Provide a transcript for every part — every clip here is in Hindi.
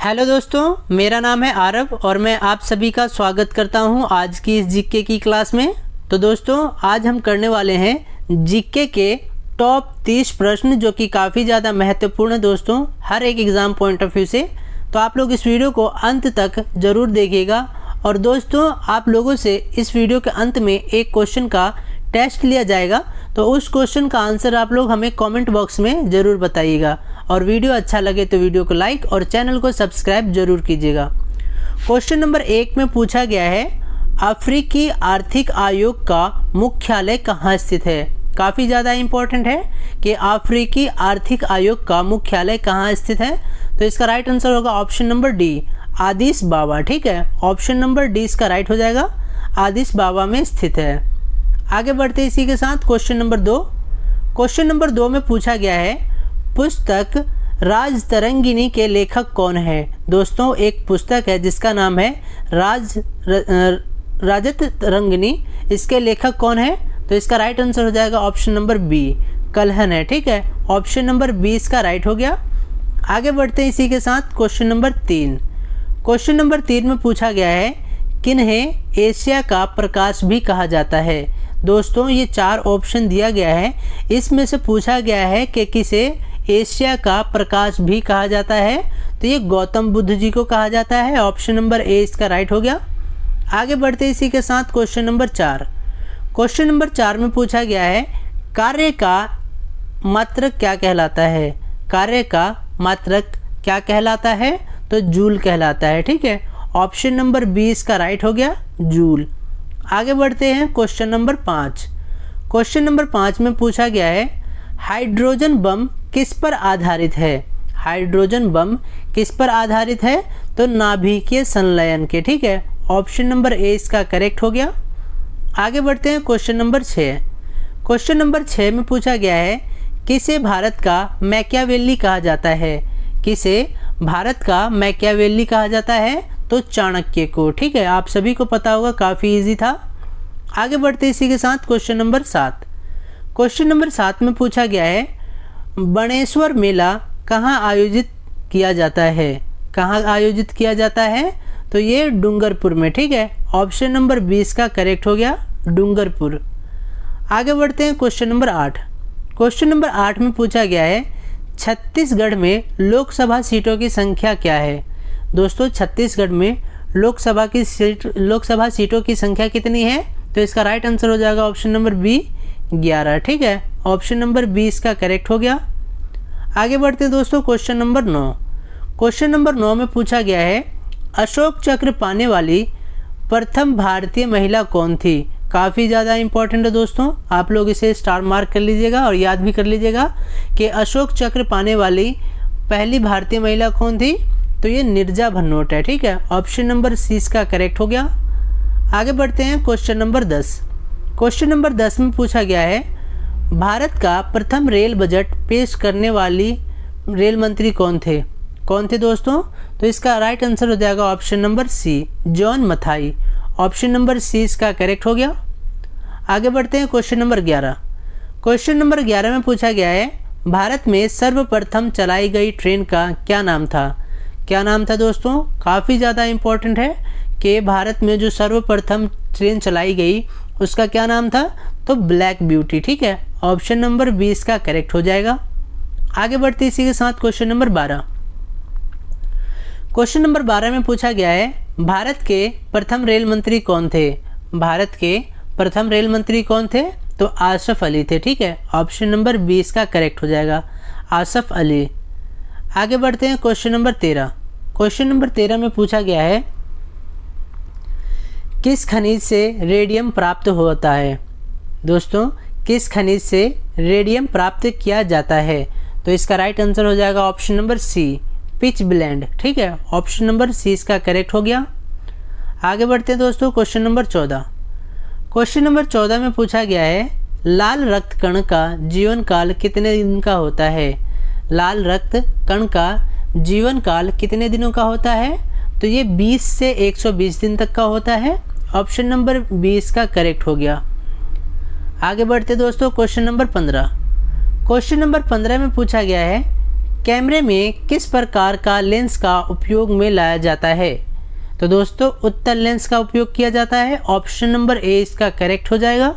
हेलो दोस्तों, मेरा नाम है आरव और मैं आप सभी का स्वागत करता हूं आज की इस जीके की क्लास में। तो दोस्तों, आज हम करने वाले हैं जीके के टॉप 30 प्रश्न जो कि काफ़ी ज़्यादा महत्वपूर्ण है दोस्तों, हर एक एग्ज़ाम पॉइंट ऑफ व्यू से। तो आप लोग इस वीडियो को अंत तक ज़रूर देखिएगा। और दोस्तों, आप लोगों से इस वीडियो के अंत में एक क्वेश्चन का टेस्ट लिया जाएगा, तो उस क्वेश्चन का आंसर आप लोग हमें कमेंट बॉक्स में ज़रूर बताइएगा। और वीडियो अच्छा लगे तो वीडियो को लाइक और चैनल को सब्सक्राइब जरूर कीजिएगा। क्वेश्चन नंबर 1 में पूछा गया है, अफ्रीकी आर्थिक आयोग का मुख्यालय कहाँ स्थित है। काफ़ी ज़्यादा इम्पोर्टेंट है कि अफ्रीकी आर्थिक आयोग का मुख्यालय कहाँ स्थित है। तो इसका राइट आंसर होगा ऑप्शन नंबर डी, आदिस बाबा। ठीक है, ऑप्शन नंबर डी इसका राइट हो जाएगा, आदिस बाबा में स्थित है। आगे बढ़ते इसी के साथ क्वेश्चन नंबर 2। क्वेश्चन नंबर 2 में पूछा गया है, पुस्तक राज तरंगिणी के लेखक कौन है। दोस्तों, एक पुस्तक है जिसका नाम है राजत तरंगिणी। इसके लेखक कौन है? तो इसका राइट आंसर हो जाएगा ऑप्शन नंबर बी, कल्हन है। ठीक है, ऑप्शन नंबर बी इसका राइट हो गया। आगे बढ़ते हैं इसी के साथ क्वेश्चन नंबर 3। क्वेश्चन नंबर 3 में पूछा गया है, किन्हें एशिया का प्रकाश भी कहा जाता है। दोस्तों, ये 4 ऑप्शन दिया गया है, इसमें से पूछा गया है कि किसे एशिया का प्रकाश भी कहा जाता है। तो ये गौतम बुद्ध जी को कहा जाता है। ऑप्शन नंबर ए इसका राइट हो गया। आगे बढ़ते इसी के साथ क्वेश्चन नंबर 4। क्वेश्चन नंबर 4 में पूछा गया है, कार्य का मात्रक क्या कहलाता है। कार्य का मात्रक क्या कहलाता है? तो जूल कहलाता है। ठीक है, ऑप्शन नंबर बी इसका राइट हो गया, जूल। आगे बढ़ते हैं क्वेश्चन नंबर 5। क्वेश्चन नंबर 5 में पूछा गया है, हाइड्रोजन बम किस पर आधारित है। हाइड्रोजन बम किस पर आधारित है? तो नाभिकीय संलयन के। ठीक है, ऑप्शन नंबर ए इसका करेक्ट हो गया। आगे बढ़ते हैं क्वेश्चन नंबर 6। क्वेश्चन नंबर 6 में पूछा गया है, किसे भारत का मैकियावेली कहा जाता है। किसे भारत का मैकियावेली कहा जाता है? तो चाणक्य को। ठीक है, आप सभी को पता होगा, काफ़ी इजी था। आगे बढ़ते इसी के साथ क्वेश्चन नंबर 7। क्वेश्चन नंबर 7 में पूछा गया है, बणेश्वर मेला कहाँ आयोजित किया जाता है। कहाँ आयोजित किया जाता है? तो ये डूंगरपुर में। ठीक है, ऑप्शन नंबर 20 का करेक्ट हो गया, डूंगरपुर। आगे बढ़ते हैं क्वेश्चन नंबर 8। क्वेश्चन नंबर 8 में पूछा गया है, छत्तीसगढ़ में लोकसभा सीटों की संख्या क्या है। दोस्तों, छत्तीसगढ़ में लोकसभा सीटों की संख्या कितनी है? तो इसका राइट आंसर हो जाएगा ऑप्शन नंबर बी, 11। ठीक है, ऑप्शन नंबर बी इसका करेक्ट हो गया। आगे बढ़ते दोस्तों क्वेश्चन नंबर 9। क्वेश्चन नंबर 9 में पूछा गया है, अशोक चक्र पाने वाली प्रथम भारतीय महिला कौन थी। काफ़ी ज़्यादा इंपॉर्टेंट है दोस्तों, आप लोग इसे स्टार मार्क कर लीजिएगा और याद भी कर लीजिएगा कि अशोक चक्र पाने वाली पहली भारतीय महिला कौन थी। तो ये नीरजा भनोट है। ठीक है, ऑप्शन नंबर सी इसका करेक्ट हो गया। आगे बढ़ते हैं क्वेश्चन नंबर 10। क्वेश्चन नंबर 10 में पूछा गया है, भारत का प्रथम रेल बजट पेश करने वाली रेल मंत्री कौन थे। कौन थे दोस्तों? तो इसका राइट आंसर हो जाएगा option number C, John Mathai. Option number C इसका करेक्ट हो गया। आगे बढ़ते हैं क्वेश्चन नंबर 11। क्वेश्चन नंबर 11 में पूछा गया है, भारत में सर्वप्रथम चलाई गई ट्रेन का क्या नाम था। क्या नाम था दोस्तों? काफ़ी ज़्यादा इम्पोर्टेंट है कि भारत में जो सर्वप्रथम ट्रेन चलाई गई उसका क्या नाम था। तो ब्लैक ब्यूटी। ठीक है, ऑप्शन नंबर 20 का करेक्ट हो जाएगा। आगे बढ़ते इसी के साथ क्वेश्चन नंबर 12। क्वेश्चन नंबर 12 में पूछा गया है, भारत के प्रथम रेल मंत्री कौन थे। भारत के प्रथम रेल मंत्री कौन थे? तो आसफ अली थे। ठीक है, ऑप्शन नंबर 20 का करेक्ट हो जाएगा, आसफ अली। आगे बढ़ते हैं क्वेश्चन नंबर 13। क्वेश्चन नंबर 13 में पूछा गया है, किस खनिज से रेडियम प्राप्त होता है। दोस्तों, किस खनिज से रेडियम प्राप्त किया जाता है। तो इसका राइट आंसर हो जाएगा option number C, pitchblende. ठीक है, ऑप्शन नंबर सी इसका करेक्ट हो गया। आगे बढ़ते हैं दोस्तों क्वेश्चन नंबर 14। क्वेश्चन नंबर 14 में पूछा गया है, लाल रक्त कण का जीवन काल कितने दिन का होता है। लाल रक्त कण का जीवन काल कितने दिनों का होता है। तो ये 20 से 120 दिन तक का होता है। ऑप्शन नंबर 20 का करेक्ट हो गया। आगे बढ़ते दोस्तों क्वेश्चन नंबर 15। क्वेश्चन नंबर 15 में पूछा गया है, कैमरे में किस प्रकार का लेंस का उपयोग में लाया जाता है? तो दोस्तों उत्तल लेंस का उपयोग किया जाता है। ऑप्शन नंबर ए इसका करेक्ट हो जाएगा।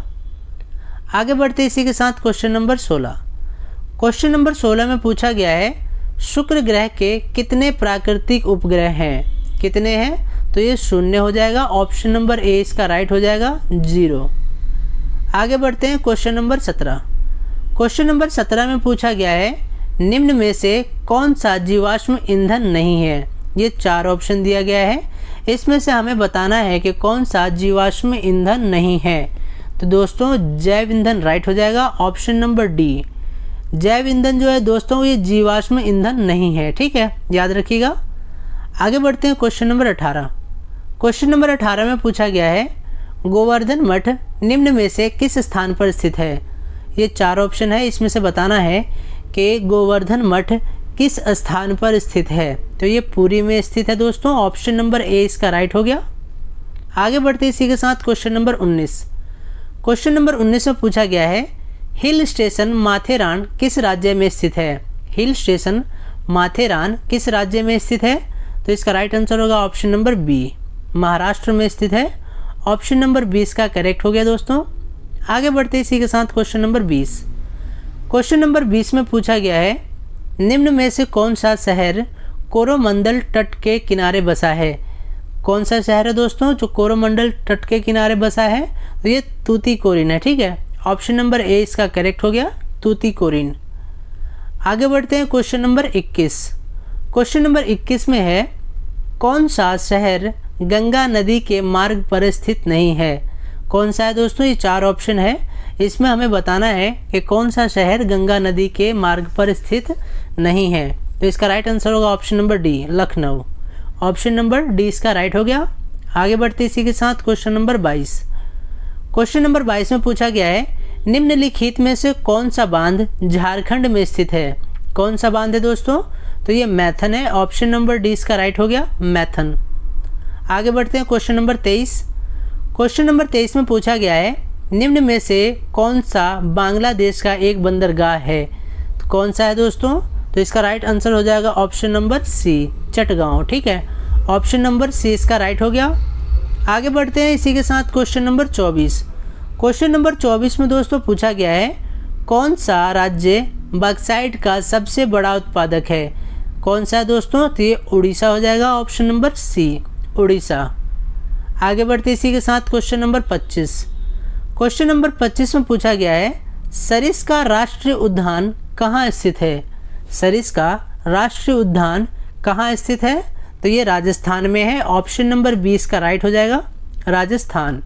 आगे बढ़ते इसी के साथ क्वेश्चन नंबर 16। क्वेश्चन नंबर 16 में पूछा गया है शुक्र ग्रह के कितने प्राकृतिक उपग्रह हैं? कितने हैं? तो ये 0 हो जाएगा। ऑप्शन नंबर ए इसका राइट हो जाएगा 0। आगे बढ़ते हैं क्वेश्चन नंबर 17। क्वेश्चन नंबर 17 में पूछा गया है निम्न में से कौन सा जीवाश्म ईंधन नहीं है? ये 4 ऑप्शन दिया गया है, इसमें से हमें बताना है कि कौन सा जीवाश्म ईंधन नहीं है। तो दोस्तों जैव ईंधन राइट हो जाएगा। ऑप्शन नंबर डी, जैव ईंधन जो है दोस्तों ये जीवाश्म ईंधन नहीं है। ठीक है, याद रखिएगा। आगे बढ़ते हैं क्वेश्चन नंबर 18। क्वेश्चन नंबर 18 में पूछा गया है गोवर्धन मठ निम्न में से किस स्थान पर स्थित है? ये 4 ऑप्शन है, इसमें से बताना है कि गोवर्धन मठ किस स्थान पर स्थित है। तो ये पुरी में स्थित है दोस्तों। ऑप्शन नंबर ए इसका राइट हो गया। आगे बढ़ते इसी के साथ क्वेश्चन नंबर 19। क्वेश्चन नंबर 19 में पूछा गया है हिल स्टेशन माथेरान किस राज्य में स्थित है? हिल स्टेशन माथेरान किस राज्य में स्थित है? तो इसका राइट आंसर होगा ऑप्शन नंबर बी, महाराष्ट्र में स्थित है। ऑप्शन नंबर 20 का करेक्ट हो गया दोस्तों। आगे बढ़ते इसी के साथ क्वेश्चन नंबर 20। क्वेश्चन नंबर 20 में पूछा गया है निम्न में से कौन सा शहर कोरोमंडल तट के किनारे बसा है? कौन सा शहर है दोस्तों जो कोरोमंडल तट के किनारे बसा है? तो ये तूतीकोरिन है। ठीक है, ऑप्शन नंबर ए इसका करेक्ट हो गया, तूतीकोरिन। आगे बढ़ते हैं क्वेश्चन नंबर 21। क्वेश्चन नंबर 21 में है कौन सा शहर गंगा नदी के मार्ग पर स्थित नहीं है? कौन सा है दोस्तों? ये 4 ऑप्शन है, इसमें हमें बताना है कि कौन सा शहर गंगा नदी के मार्ग पर स्थित नहीं है। तो इसका राइट आंसर होगा option number D, Lucknow. Option number D इसका राइट हो गया। आगे बढ़ते इसी के साथ क्वेश्चन नंबर 22। क्वेश्चन नंबर 22 में पूछा गया है निम्नलिखित में से कौन सा बांध झारखंड में स्थित है? कौन सा बांध है दोस्तों? तो ये मैथन है। ऑप्शन नंबर डी इसका राइट हो गया, मैथन। आगे बढ़ते हैं क्वेश्चन नंबर 23। क्वेश्चन नंबर 23 में पूछा गया है निम्न में से कौन सा बांग्लादेश का एक बंदरगाह है? तो कौन सा है दोस्तों? तो इसका राइट आंसर हो जाएगा ऑप्शन नंबर सी, चटगांव। ठीक है, ऑप्शन नंबर सी इसका राइट हो गया। आगे बढ़ते हैं इसी के साथ क्वेश्चन नंबर 24। क्वेश्चन नंबर 24 में दोस्तों पूछा गया है कौन सा राज्य बॉक्साइट का सबसे बड़ा उत्पादक है? कौन सा है दोस्तों? तो ये उड़ीसा हो जाएगा। Option number C, Orissa. आगे बढ़ते इसी के साथ क्वेश्चन नंबर 25। क्वेश्चन नंबर 25 में पूछा गया है सरिस्का राष्ट्रीय उद्यान कहाँ स्थित है? सरिस्का राष्ट्रीय उद्यान कहाँ स्थित है? तो ये राजस्थान में है। ऑप्शन नंबर 20 का राइट हो जाएगा, राजस्थान।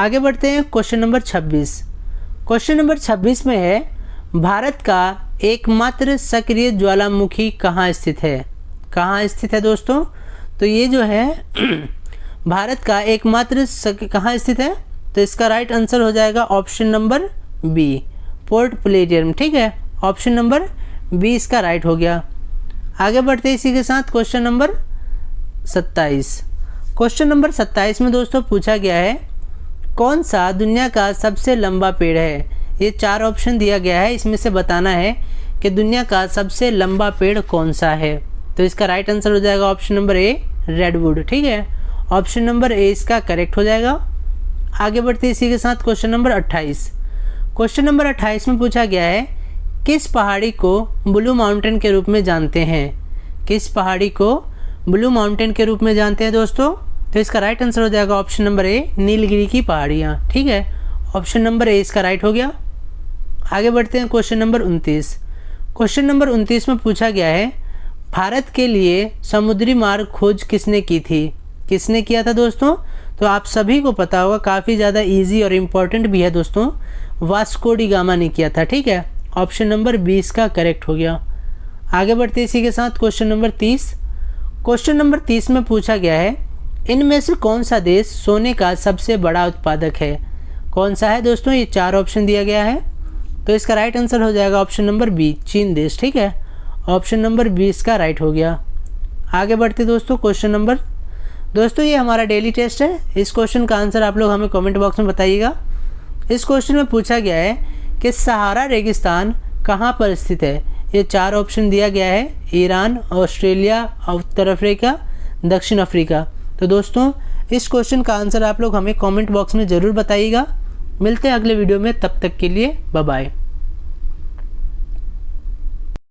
आगे बढ़ते हैं क्वेश्चन नंबर 26। क्वेश्चन नंबर 26 में है भारत का एकमात्र सक्रिय ज्वालामुखी कहाँ स्थित है? कहाँ स्थित है दोस्तों? तो ये जो है भारत का एकमात्र कहाँ स्थित है? तो इसका राइट आंसर हो जाएगा option number B, Port Blair. ठीक है, ऑप्शन नंबर बी इसका राइट हो गया। आगे बढ़ते इसी के साथ क्वेश्चन नंबर 27। क्वेश्चन नंबर 27 में दोस्तों पूछा गया है कौन सा दुनिया का सबसे लंबा पेड़ है? ये 4 ऑप्शन दिया गया है, इसमें से बताना है कि दुनिया का सबसे लंबा पेड़ कौन सा है। तो इसका राइट आंसर हो जाएगा ऑप्शन नंबर ए, रेडवुड। ठीक है, ऑप्शन नंबर ए इसका करेक्ट हो जाएगा। आगे बढ़ते इसी के साथ क्वेश्चन नंबर 28। क्वेश्चन नंबर 28 में पूछा गया है किस पहाड़ी को ब्लू माउंटेन के रूप में जानते हैं? किस पहाड़ी को ब्लू माउंटेन के रूप में जानते हैं दोस्तों? तो इसका राइट आंसर हो जाएगा ऑप्शन नंबर ए, नीलगिरी की पहाड़ियाँ। ठीक है, ऑप्शन नंबर ए इसका राइट हो गया। आगे बढ़ते हैं क्वेश्चन नंबर 29। क्वेश्चन नंबर 29 में पूछा गया है भारत के लिए समुद्री मार्ग खोज किसने की थी? किसने किया था दोस्तों? तो आप सभी को पता होगा, काफ़ी ज़्यादा इजी और इम्पॉर्टेंट भी है दोस्तों, वास्को डी गामा ने किया था। ठीक है, ऑप्शन नंबर 20 का करेक्ट हो गया। आगे बढ़ते इसी के साथ क्वेश्चन नंबर 30। क्वेश्चन नंबर 30 में पूछा गया है इनमें से कौन सा देश सोने का सबसे बड़ा उत्पादक है? कौन सा है दोस्तों? ये 4 ऑप्शन दिया गया है, तो इसका राइट आंसर हो जाएगा ऑप्शन नंबर बी, चीन देश। ठीक है, ऑप्शन नंबर 20 का राइट हो गया। आगे बढ़ते दोस्तों क्वेश्चन नंबर, दोस्तों ये हमारा डेली टेस्ट है, इस क्वेश्चन का आंसर आप लोग हमें कमेंट बॉक्स में बताइएगा। इस क्वेश्चन में पूछा गया है कि सहारा रेगिस्तान कहाँ पर स्थित है? ये 4 ऑप्शन दिया गया है, ईरान, ऑस्ट्रेलिया, उत्तर अफ्रीका, दक्षिण अफ्रीका। तो दोस्तों इस क्वेश्चन का आंसर आप लोग हमें कमेंट बॉक्स में ज़रूर बताइएगा। मिलते हैं अगले वीडियो में, तब तक के लिए बाय बाय।